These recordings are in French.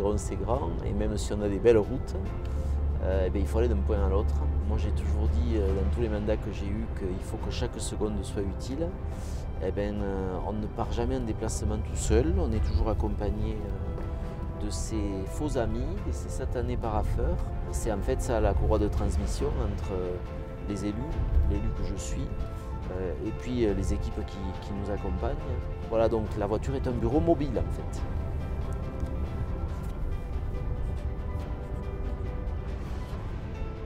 l'Aveyron c'est grand, et même si on a des belles routes, il faut aller d'un point à l'autre. Moi j'ai toujours dit dans tous les mandats que j'ai eus qu'il faut que chaque seconde soit utile. On ne part jamais en déplacement tout seul, on est toujours accompagné de ses faux amis, de ses satanés paraffeurs. C'est en fait ça la courroie de transmission entre les élus que je suis, et puis les équipes qui nous accompagnent. Voilà, donc la voiture est un bureau mobile en fait.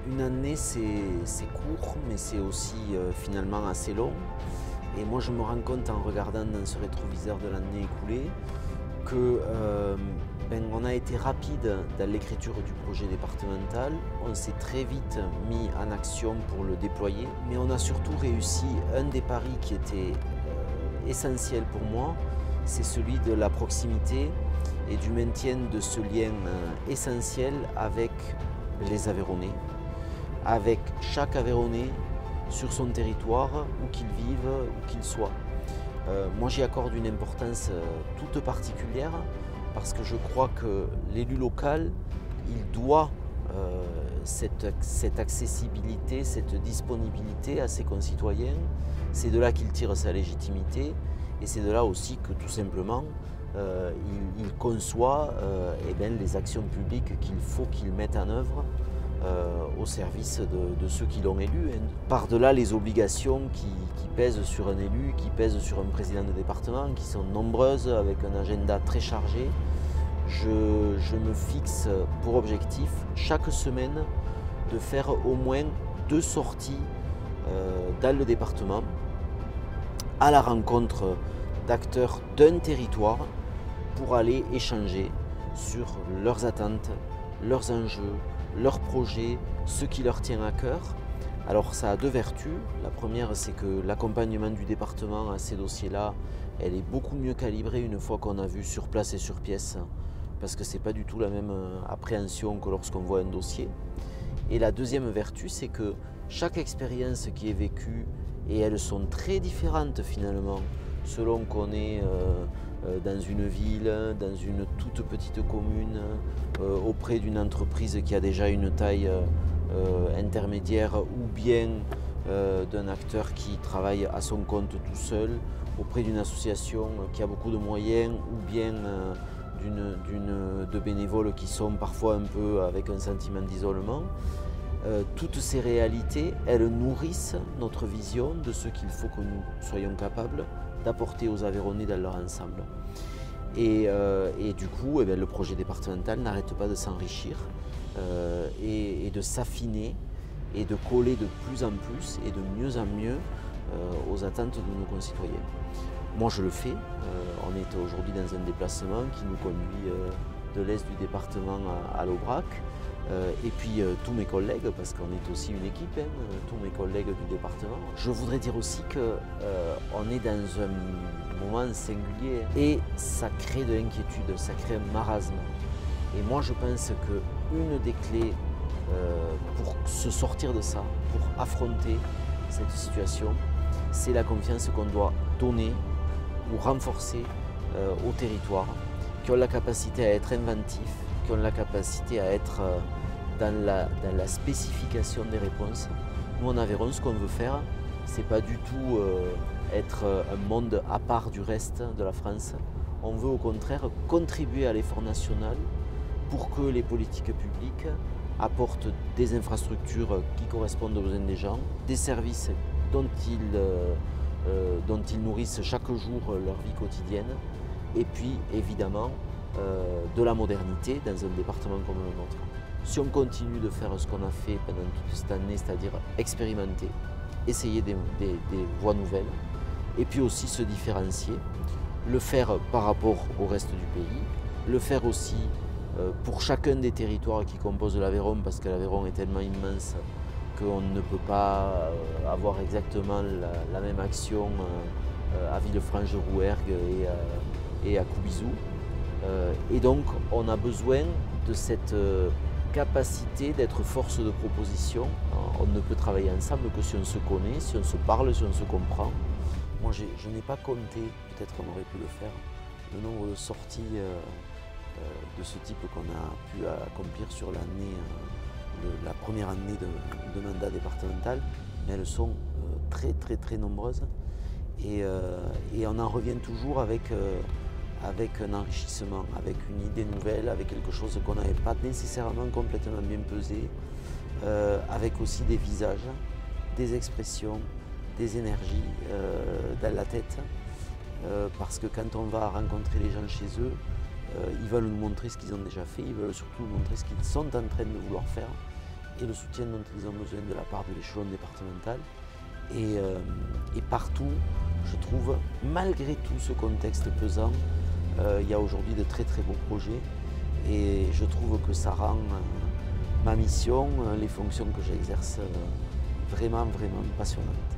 Une année c'est court, mais c'est aussi finalement assez long. Et moi je me rends compte en regardant dans ce rétroviseur de l'année écoulée que on a été rapide dans l'écriture du projet départemental, on s'est très vite mis en action pour le déployer, mais on a surtout réussi un des paris qui était essentiel pour moi, c'est celui de la proximité et du maintien de ce lien essentiel avec les Aveyronnais, avec chaque Aveyronnais sur son territoire, où qu'il vive, où qu'il soit. Moi j'y accorde une importance toute particulière parce que je crois que l'élu local, il doit cette accessibilité, cette disponibilité à ses concitoyens. C'est de là qu'il tire sa légitimité et c'est de là aussi que tout simplement il conçoit les actions publiques qu'il faut qu'il mette en œuvre au service de ceux qui l'ont élu. Par-delà les obligations qui pèsent sur un élu, qui pèsent sur un président de département, qui sont nombreuses, avec un agenda très chargé, je me fixe pour objectif chaque semaine de faire au moins 2 sorties dans le département à la rencontre d'acteurs d'un territoire pour aller échanger sur leurs attentes, leurs enjeux, leurs projets, ce qui leur tient à cœur. Alors ça a 2 vertus. La première, c'est que l'accompagnement du département à ces dossiers-là, elle est beaucoup mieux calibrée une fois qu'on a vu sur place et sur pièce, parce que ce n'est pas du tout la même appréhension que lorsqu'on voit un dossier. Et la deuxième vertu, c'est que chaque expérience qui est vécue, et elles sont très différentes finalement, selon qu'on est dans une ville, dans une toute petite commune, auprès d'une entreprise qui a déjà une taille intermédiaire, ou bien d'un acteur qui travaille à son compte tout seul, auprès d'une association qui a beaucoup de moyens, ou bien de bénévoles qui sont parfois un peu avec un sentiment d'isolement. Toutes ces réalités, elles nourrissent notre vision de ce qu'il faut que nous soyons capables d'apporter aux Aveyronnais dans leur ensemble. Et du coup, le projet départemental n'arrête pas de s'enrichir et de s'affiner et de coller de plus en plus et de mieux en mieux aux attentes de nos concitoyens. Moi je le fais, on est aujourd'hui dans un déplacement qui nous conduit de l'est du département à l'Aubrac. Et puis tous mes collègues, parce qu'on est aussi une équipe, tous mes collègues du département. Je voudrais dire aussi qu'on est dans un moment singulier et ça crée de l'inquiétude, ça crée un marasme. Et moi je pense qu'une des clés pour se sortir de ça, pour affronter cette situation, c'est la confiance qu'on doit donner ou renforcer aux territoires, qui ont la capacité à être inventifs, qui ont la capacité à être dans la spécification des réponses. Nous en Aveyron, ce qu'on veut faire, c'est pas du tout être un monde à part du reste de la France. On veut au contraire contribuer à l'effort national pour que les politiques publiques apportent des infrastructures qui correspondent aux besoins des gens, des services dont ils nourrissent chaque jour leur vie quotidienne, et puis évidemment de la modernité dans un département comme le nôtre. Si on continue de faire ce qu'on a fait pendant toute cette année, c'est-à-dire expérimenter, essayer des voies nouvelles, et puis aussi se différencier, le faire par rapport au reste du pays, le faire aussi pour chacun des territoires qui composent l'Aveyron, parce que l'Aveyron est tellement immense qu'on ne peut pas avoir exactement la même action à Villefranche-de-Rouergue et à Coubizou. Et donc on a besoin de cette capacité d'être force de proposition. On ne peut travailler ensemble que si on se connaît, si on se parle, si on se comprend. Moi je n'ai pas compté, peut-être qu'on aurait pu le faire, le nombre de sorties de ce type qu'on a pu accomplir sur l'année, la première année de mandat départemental, mais elles sont très nombreuses. Et on en revient toujours avec un enrichissement, avec une idée nouvelle, avec quelque chose qu'on n'avait pas nécessairement complètement bien pesé, avec aussi des visages, des expressions, des énergies dans la tête, parce que quand on va rencontrer les gens chez eux, ils veulent nous montrer ce qu'ils ont déjà fait, ils veulent surtout nous montrer ce qu'ils sont en train de vouloir faire et le soutien dont ils ont besoin de la part de l'échelon départemental. Et partout, je trouve, malgré tout ce contexte pesant, il y a aujourd'hui de très beaux projets et je trouve que ça rend ma mission, les fonctions que j'exerce vraiment passionnantes.